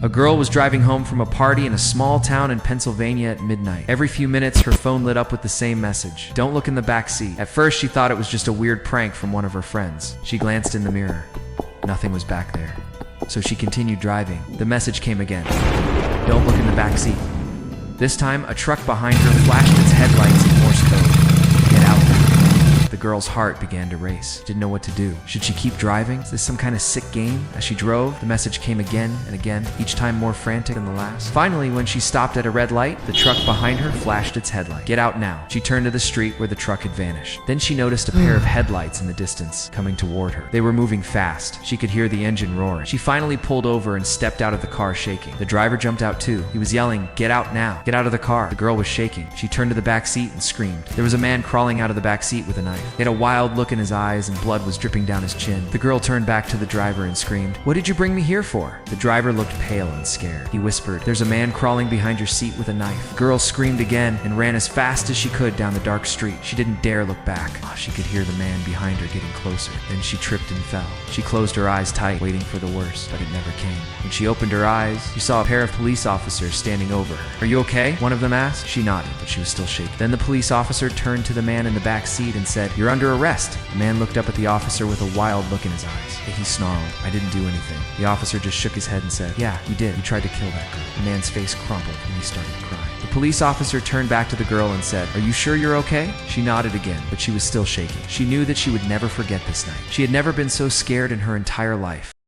A girl was driving home from a party in a small town in Pennsylvania at midnight. Every few minutes, her phone lit up with the same message. Don't look in the back seat. At first, she thought it was just a weird prank from one of her friends. She glanced in the mirror. Nothing was back there. So she continued driving. The message came again. Don't look in the back seat. This time, a truck behind her flashed its headlights in Morse code. Get out now. The girl's heart began to race. Didn't know what to do. Should she keep driving? Is this some kind of sick game? As she drove, the message came again and again, each time more frantic than the last. Finally, when she stopped at a red light, the truck behind her flashed its headlight. Get out now. She turned to the street where the truck had vanished. Then she noticed a pair of headlights in the distance, coming toward her. They were moving fast. She could hear the engine roaring. She finally pulled over and stepped out of the car shaking. The driver jumped out too. He was yelling, "Get out now. Get out of the car." The girl was shaking. She turned to the back seat and screamed. There was a man crawling out of the back seat with a knife. He had a wild look in his eyes and blood was dripping down his chin. The girl turned back to the driver and screamed, "What did you bring me here for?" The driver looked pale and scared. He whispered, "There's a man crawling behind your seat with a knife." The girl screamed again and ran as fast as she could down the dark street. She didn't dare look back. She could hear the man behind her getting closer. Then she tripped and fell. She closed her eyes tight, waiting for the worst, but it never came. When she opened her eyes, she saw a pair of police officers standing over her. "Are you okay?" one of them asked. She nodded, but she was still shaking. Then the police officer turned to the man in the back seat and said, "You're under arrest." The man looked up at the officer with a wild look in his eyes. He snarled, "I didn't do anything." The officer just shook his head and said, "Yeah, you did. You tried to kill that girl." The man's face crumpled and he started crying. The police officer turned back to the girl and said, "Are you sure you're okay?" She nodded again, but she was still shaking. She knew that she would never forget this night. She had never been so scared in her entire life.